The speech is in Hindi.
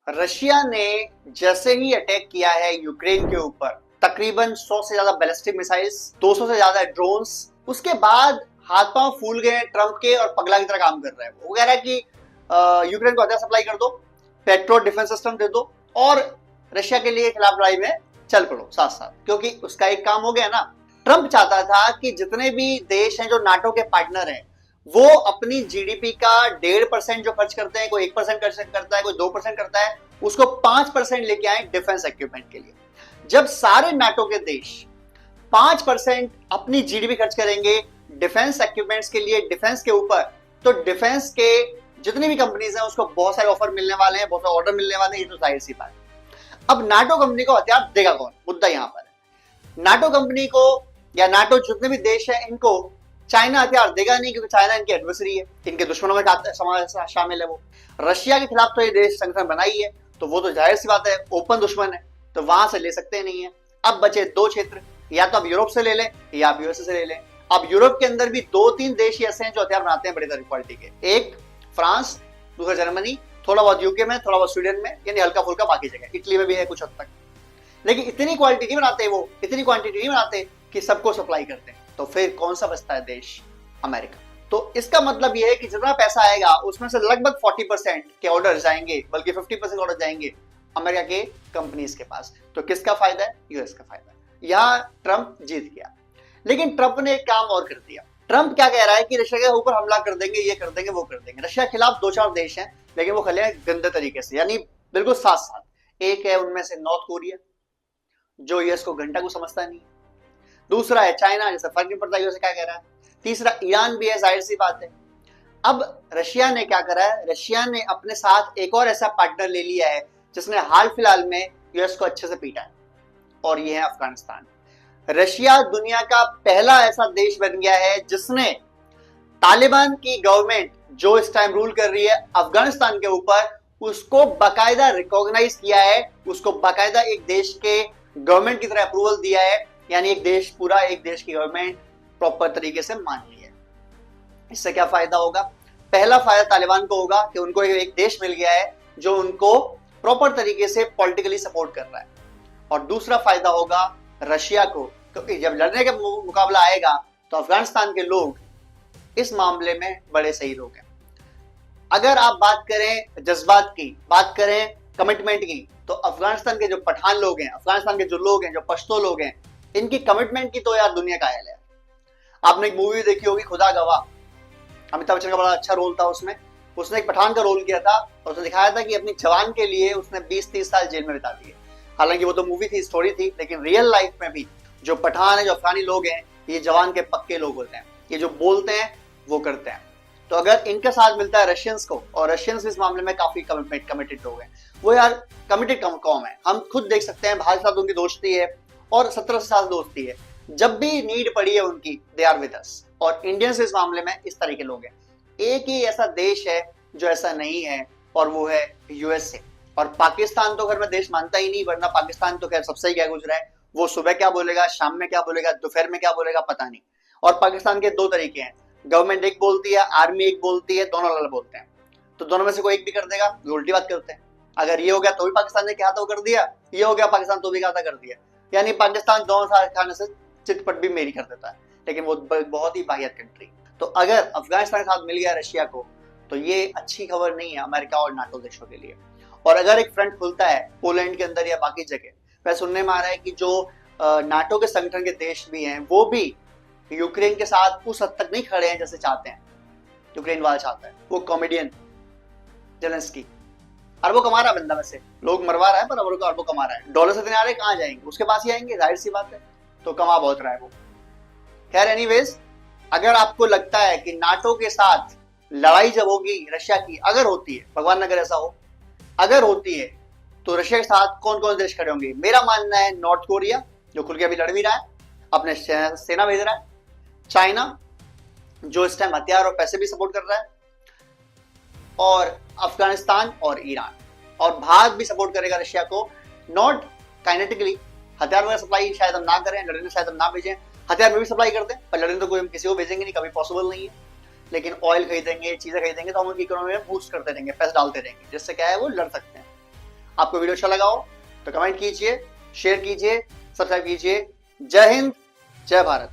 रशिया ने जैसे ही अटैक किया है यूक्रेन के ऊपर, तकरीबन 100 से ज्यादा बैलिस्टिक मिसाइल्स, 200 से ज्यादा ड्रोन्स, उसके बाद हाथ पांव फूल गए ट्रंप के और पगला की तरह काम कर रहा है। वो कह रहा है कि यूक्रेन को हथियार सप्लाई कर दो, पेट्रोल डिफेंस सिस्टम दे दो और रशिया के लिए खिलाफ लड़ाई में चल पड़ो साथ साथ, क्योंकि उसका एक काम हो गया ना। ट्रंप चाहता था कि जितने भी देश हैं जो नाटो के पार्टनर हैं, वो अपनी जीडीपी का 1.5% जो खर्च करते हैं, कोई 1% खर्च करता है, कोई 2% करता है, उसको 5% लेके आए डिफेंस इक्विपमेंट के लिए। जब सारे नाटो के देश 5% अपनी जीडीपी खर्च करेंगे डिफेंस इक्विपमेंट्स के लिए, डिफेंस के ऊपर, तो डिफेंस के जितनी भी कंपनीज हैं उसको बहुत सारे ऑफर मिलने वाले हैं, बहुत सारे ऑर्डर मिलने वाले हैं। ये तो जाहिर सी बात है। अब नाटो कंपनी को हथियार देगा कौन, मुद्दा यहां पर है। नाटो कंपनी को या नाटो जितने भी देश है, इनको चाइना हथियार देगा नहीं, क्योंकि चाइना इनकी एडवर्सरी है, इनके दुश्मनों में शामिल है। वो रशिया के खिलाफ तो ये देश संगठन बनाई है, तो वो तो जाहिर सी बात है ओपन दुश्मन है, तो वहां से ले सकते नहीं है। अब बचे दो क्षेत्र, या तो अब यूरोप से ले लें या आप यूएसए से ले लें। अब यूरोप के अंदर भी 2-3 देश ऐसे हैं जो हथियार बनाते हैं बड़ी सारी क्वालिटी के, एक फ्रांस, दूसरा जर्मनी, थोड़ा बहुत यूके में, थोड़ा बहुत स्वीडन में, यानी हल्का फुल्का बाकी जगह, इटली में भी है कुछ हद तक। लेकिन इतनी क्वालिटी नहीं बनाते, वो इतनी क्वांटिटी नहीं बनाते कि सबको सप्लाई करते हैं। तो फिर कौन सा बचता है देश? अमेरिका। तो इसका मतलब यह है कि जितना पैसा आएगा उसमें से लगभग 40% के ऑर्डर जाएंगे, बल्कि 50% ऑर्डर जाएंगे अमेरिका के कंपनीज के पास। तो किसका फायदा है? यूएस का फायदा है। यहां ट्रंप जीत गया। लेकिन ट्रंप ने एक काम और कर दिया। ट्रंप क्या कह रहा है कि रशिया के ऊपर हमला कर देंगे, ये कर देंगे, वो कर देंगे। रशिया के खिलाफ 2-4 देश हैं, लेकिन वो खले गंदे तरीके से, यानी बिल्कुल साथ साथ। एक है उनमें से नॉर्थ कोरिया, जो यूएस को घंटा को समझता नहीं। दूसरा है चाइना, जैसे फर्क नहीं पड़ता यूएस क्या कह रहा है। तीसरा ईरान भी है, जाहिर सी बात है। अब रशिया ने क्या करा है? रशिया ने अपने साथ एक और ऐसा पार्टनर ले लिया है जिसने हाल फिलहाल में यूएस को अच्छे से पीटा है, और ये है अफगानिस्तान। रशिया दुनिया का पहला ऐसा देश बन गया है जिसने तालिबान की गवर्नमेंट जो इस टाइम रूल कर रही है अफगानिस्तान के ऊपर, उसको बाकायदा रिकॉग्नाइज किया है, उसको बाकायदा एक देश के गवर्नमेंट की तरह अप्रूवल दिया है, यानी एक देश, पूरा एक देश की गवर्नमेंट प्रॉपर तरीके से मान ली है। इससे क्या फायदा होगा? पहला फायदा तालिबान को होगा कि उनको एक देश मिल गया है जो उनको प्रॉपर तरीके से पॉलिटिकली सपोर्ट कर रहा है, और दूसरा फायदा होगा रशिया को, क्योंकि जब लड़ने का मुकाबला आएगा तो अफगानिस्तान के लोग इस मामले में बड़े सही लोग हैं। अगर आप बात करें जज्बात की, बात करें कमिटमेंट की, तो अफगानिस्तान के जो पठान लोग हैं, अफगानिस्तान के जो लोग हैं, जो पश्तो लोग हैं, इनकी कमिटमेंट की तो यार दुनिया का हाल है। आपने एक मूवी देखी होगी खुदा गवाह, अमिताभ बच्चन का बड़ा अच्छा रोल था उसमें। उसने एक पठान का रोल किया था और उसने दिखाया था कि अपनी जवान के लिए उसने 20-30 साल जेल में बिता दिए। हालांकि वो तो मूवी थी, स्टोरी थी, लेकिन रियल लाइफ में भी जो पठान है, जो अफगानी लोग हैं, ये जवान के पक्के लोग होते हैं। ये जो बोलते हैं वो करते हैं। तो अगर इनका साथ मिलता है रशियंस को, और रशियंस इस मामले में काफी कमिटेड लोग हैं, वो यार कमिटेड कौम है। हम खुद देख सकते हैं भारत के साथ उनकी दोस्ती है और 17 साल दोस्ती है। जब भी नीड पड़ी है उनकी, दे आर विद अस। और इंडियंस इस मामले में इस तरह के लोग हैं। एक ही ऐसा देश है जो ऐसा नहीं है, और वो है यूएसए। और पाकिस्तान तो खैर मैं देश मानता ही नहीं, वरना पाकिस्तान तो खैर सबसे ही क्या गुजरा है, वो सुबह क्या बोलेगा, शाम में क्या बोलेगा, दोपहर में क्या बोलेगा, पता नहीं। और पाकिस्तान के दो तरीके हैं, गवर्नमेंट एक बोलती है, आर्मी एक बोलती है, दोनों अलग बोलते हैं। तो दोनों में से कोई एक भी कर देगा, उल्टी बात करते हैं। अगर ये हो गया तो भी पाकिस्तान ने कहा था वो कर दिया, ये हो गया पाकिस्तान तो भी कहा था कर दिया। यानी पाकिस्तान दोनों साथ खाने से चिटपट भी मेरी कर देता है, लेकिन वो बहुत ही बाहियत कंट्री। तो अगर अफगानिस्तान के साथ मिल गया रशिया को, तो ये अच्छी खबर नहीं है अमेरिका और नाटो देशों के लिए। और अगर एक फ्रंट खुलता है पोलैंड के अंदर या बाकी जगह, वह सुनने में आ रहा है कि जो नाटो के संगठन के देश भी हैं, वो भी यूक्रेन के साथ उस हद तक नहीं खड़े हैं जैसे चाहते हैं, यूक्रेन वाला चाहता है। वो कॉमेडियन जेलेंस्की अरबों कमा रहा है बंदा, वैसे लोग मरवा रहा है पर अरबों कमा रहा है। डॉलर से इतने आ रहे, कहाँ जाएंगे? उसके पास ही आएंगे, जाहिर सी बात है। तो कमा बहुत रहा है वो। खैर एनीवेज, अगर आपको लगता है कि नाटो के साथ लड़ाई जब होगी रशिया की, अगर होती है, भगवान न करे ऐसा हो, अगर होती है, तो रशिया के साथ कौन कौन देश खड़े होंगे? मेरा मानना है नॉर्थ कोरिया, जो खुल के अभी लड़ भी रहा है, अपने सेना भेज रहा है। चाइना, जो इस टाइम हथियार और पैसे भी सपोर्ट कर रहा है। और अफगानिस्तान और ईरान। और भारत भी सपोर्ट करेगा रशिया को, नॉट काइनेटिकली। हथियार वगैरह सप्लाई शायद हम ना करें, लड़ने शायद हम ना भेजें, हथियार में भी सप्लाई कर दें, पर लड़ने तो कोई हम किसी को भेजेंगे नहीं, कभी पॉसिबल नहीं है। लेकिन ऑयल खरीदेंगे, चीजें खरीदेंगे, तो हम उनकी इकोनॉमी में बूस्ट करते रहेंगे, पैसे डालते रहेंगे, जिससे क्या है वो लड़ सकते हैं। आपको वीडियो अच्छा लगा हो तो कमेंट कीजिए, शेयर कीजिए, सब्सक्राइब कीजिए। जय हिंद, जय भारत।